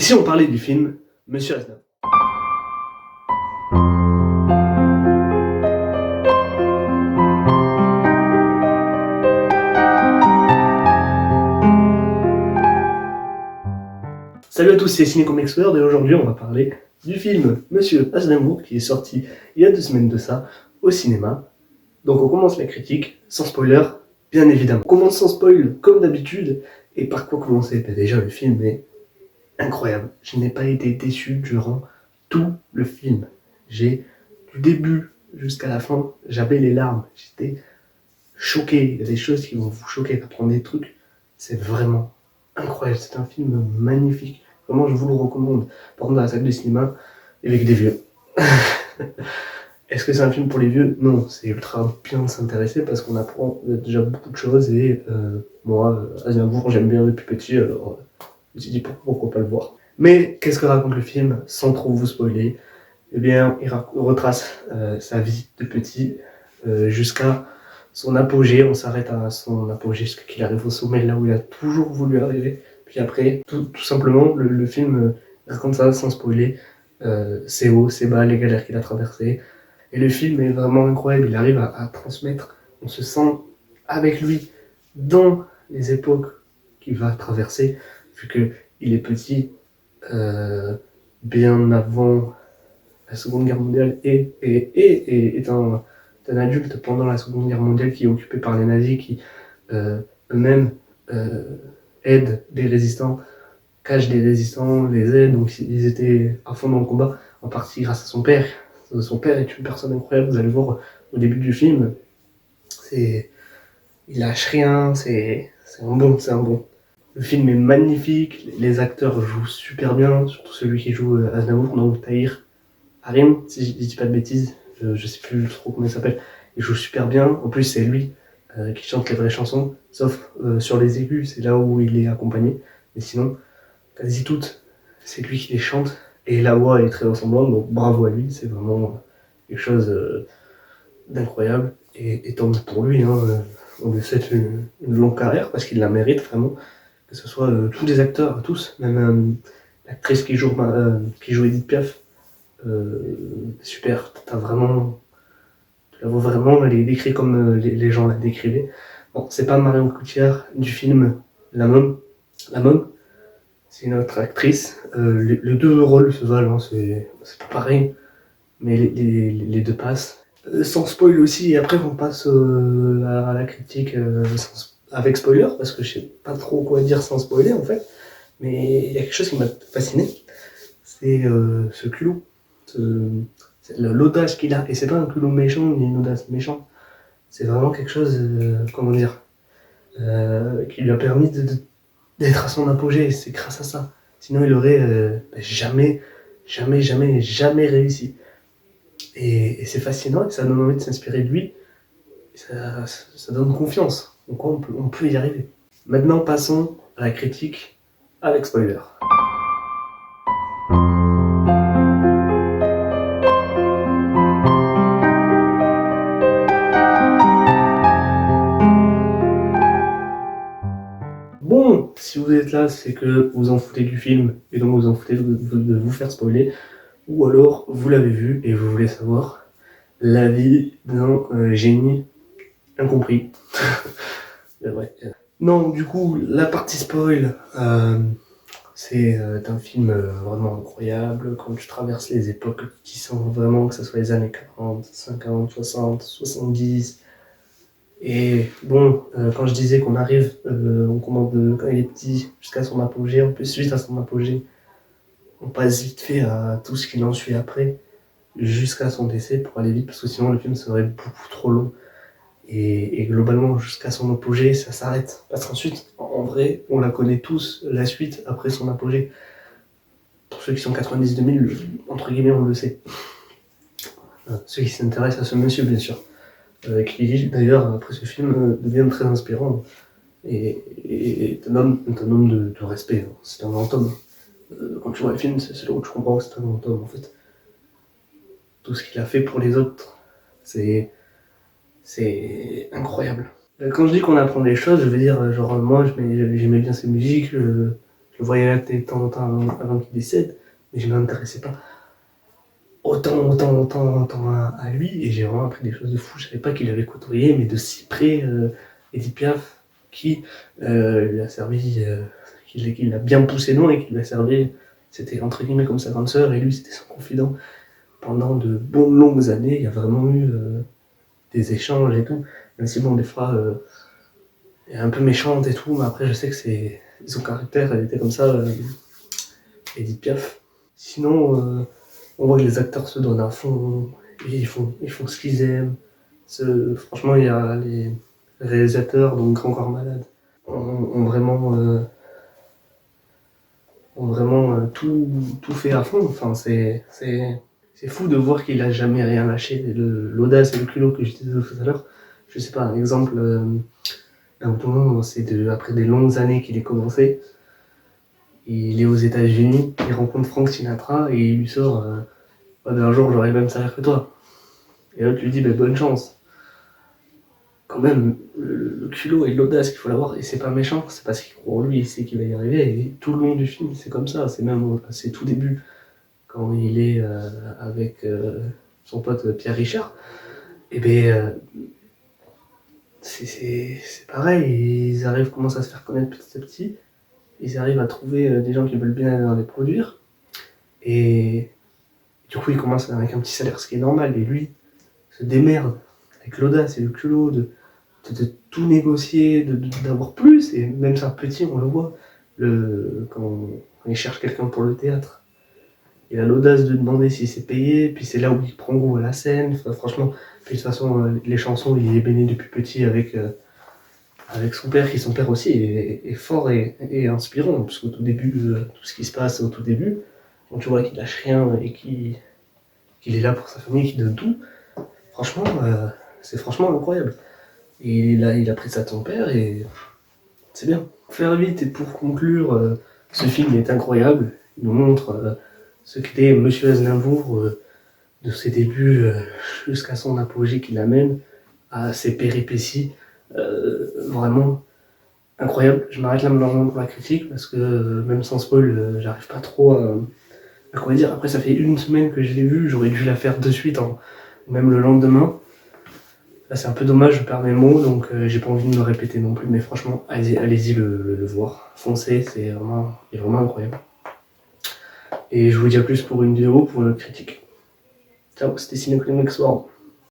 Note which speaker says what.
Speaker 1: si on parlait du film Monsieur Aznavour? Salut à tous, c'est Ciné Expert et aujourd'hui on va parler du film Monsieur Aznavour qui est sorti il y a 2 semaines de ça au cinéma. Donc on commence la critique sans spoiler, bien évidemment. On commence sans spoil comme d'habitude. Et par quoi commencer? Déjà le film est incroyable. Je n'ai pas été déçu durant tout le film. Du début jusqu'à la fin, j'avais les larmes. J'étais choqué. Il y a des choses qui vont vous choquer. Apprendre des trucs, c'est vraiment incroyable. C'est un film magnifique. Vraiment, je vous le recommande. Par contre, dans la salle de cinéma, avec des vieux. Est-ce que c'est un film pour les vieux? Non, c'est ultra bien de s'intéresser parce qu'on apprend déjà beaucoup de choses et moi, Aznavour, j'aime bien depuis petit, alors je me suis dit pourquoi pas le voir. Mais qu'est-ce que raconte le film sans trop vous spoiler? Eh bien, il retrace sa vie de petit jusqu'à son apogée. On s'arrête à son apogée jusqu'à qu'il arrive au sommet, là où il a toujours voulu arriver. Puis après, tout simplement, le film raconte ça sans spoiler. C'est haut, c'est bas, les galères qu'il a traversées. Et le film est vraiment incroyable, il arrive à transmettre, on se sent avec lui dans les époques qu'il va traverser, vu qu'il est petit, bien avant la Seconde Guerre mondiale et est un adulte pendant la Seconde Guerre mondiale qui est occupé par les nazis qui eux-mêmes aident des résistants, cachent des résistants, les aident, donc ils étaient à fond dans le combat, en partie grâce à son père. Son père est une personne incroyable, vous allez voir au début du film. Il lâche rien, c'est un bon. Le film est magnifique, les acteurs jouent super bien, surtout celui qui joue Aznavour, donc Tahir Harim, si je dis pas de bêtises, je sais plus trop comment il s'appelle. Il joue super bien, en plus c'est lui qui chante les vraies chansons, sauf sur les aigus, c'est là où il est accompagné, mais sinon, quasi toutes, c'est lui qui les chante. Et la voix est très ressemblante, donc bravo à lui, c'est vraiment quelque chose d'incroyable. Et tant mieux pour lui, hein, on lui souhaite une longue carrière parce qu'il la mérite vraiment. Que ce soit tous les acteurs, tous, même l'actrice qui joue Edith Piaf, super, tu la vois vraiment, elle est décrite comme les gens la décrivaient. Bon, c'est pas Marion Cotillard du film La Môme, c'est une autre actrice. Les deux rôles se valent, hein, c'est pas pareil, mais les deux passent. Sans spoil aussi, et après on passe à la critique avec spoiler, parce que je sais pas trop quoi dire sans spoiler en fait, mais il y a quelque chose qui m'a fasciné, c'est ce culot, l'audace qu'il a, et c'est pas un culot méchant ni une audace méchante, c'est vraiment quelque chose, comment dire, qui lui a permis d'être à son apogée, c'est grâce à ça. Sinon, il aurait jamais réussi. Et c'est fascinant, et ça donne envie de s'inspirer de lui. Ça donne confiance. Donc on peut y arriver. Maintenant, passons à la critique avec spoiler. Bon, si vous êtes là, c'est que vous en foutez du film, et donc vous en foutez de vous faire spoiler, ou alors vous l'avez vu et vous voulez savoir l'avis d'un génie incompris. Ouais. Non, du coup, la partie spoil, c'est un film vraiment incroyable. Quand tu traverses les époques, tu sens vraiment que ce soit les années 40, 50, 60, 70. Et bon, quand je disais qu'on arrive, on commence quand il est petit jusqu'à son apogée, en plus suite à son apogée, on passe vite fait à tout ce qu'il en suit après, jusqu'à son décès pour aller vite, parce que sinon le film serait beaucoup trop long. Et globalement, jusqu'à son apogée, ça s'arrête. Parce qu'ensuite, en vrai, on la connaît tous, la suite après son apogée. Pour ceux qui sont 90-2000, entre guillemets, on le sait. Ceux qui s'intéressent à ce monsieur, bien sûr. Qui, d'ailleurs, après ce film, devient très inspirant. Et est un homme de respect. C'est un grand homme. Quand tu vois le film, c'est là où tu comprends que c'est un grand homme, en fait. Tout ce qu'il a fait pour les autres, c'est incroyable. Quand je dis qu'on apprend des choses, je veux dire, genre moi j'aimais bien ces musiques, Je le voyais à la télé de temps en temps avant qu'il décède, mais je ne m'intéressais pas autant à lui, et j'ai vraiment appris des choses de fou. Je savais pas qu'il avait côtoyé, mais de si près, Edith Piaf, qui lui a servi, qui l'a bien poussé loin et qui lui a servi, c'était entre guillemets comme sa grande sœur, et lui c'était son confident pendant de bonnes longues années. Il y a vraiment eu des échanges et tout, même si bon, des fois, elle est un peu méchante et tout, mais après je sais que c'est son caractère, elle était comme ça, Edith Piaf. Sinon, on voit que les acteurs se donnent à fond, ils font ce qu'ils aiment. Franchement, il y a les réalisateurs, donc Grand Corps Malade, ont vraiment, tout fait à fond. Enfin, c'est fou de voir qu'il a jamais rien lâché. L'audace et le culot que je disais tout à l'heure, je sais pas, un exemple, un moment, après des longues années qu'il est commencé. Il est aux États-Unis, il rencontre Frank Sinatra et il lui sort un jour j'aurai le même salaire que toi. Et l'autre lui dit bonne chance. Quand même, le culot et l'audace qu'il faut l'avoir, et c'est pas méchant, c'est parce qu'il croit en lui, il sait qu'il va y arriver, et tout le long du film, c'est comme ça, c'est même c'est tout début, quand il est avec son pote Pierre Richard, et c'est pareil, commencent à se faire connaître petit à petit, ils arrivent à trouver des gens qui veulent bien les produire, et du coup ils commencent avec un petit salaire, ce qui est normal, et lui se démerde avec l'audace et le culot de tout négocier, d'avoir plus, et même ça petit, on le voit, quand il cherche quelqu'un pour le théâtre, il a l'audace de demander si c'est payé, puis c'est là où il prend goût à la scène, enfin, franchement, puis de toute façon, les chansons, il est baigné depuis petit avec son père, qui son père aussi est fort et inspirant, parce qu'au tout début, tout ce qui se passe au tout début, quand tu vois qu'il lâche rien et qu'il est là pour sa famille, qu'il donne tout, franchement, c'est franchement incroyable. Et il a pris ça de son père et c'est bien. Pour faire vite et pour conclure, ce film est incroyable. Il nous montre ce qu'était Monsieur Aznavour de ses débuts jusqu'à son apogée qui l'amène à ses péripéties. Vraiment incroyable. Je m'arrête là maintenant pour la critique parce que même sans spoil, j'arrive pas trop à quoi dire. Après, ça fait une semaine que je l'ai vu, j'aurais dû la faire de suite, même le lendemain. Là, c'est un peu dommage, je perds mes mots, donc j'ai pas envie de me répéter non plus, mais franchement, allez-y le voir. Foncez, il est vraiment incroyable. Et je vous dis à plus pour une vidéo, pour une autre critique. Ciao, c'était Ciné Comics World.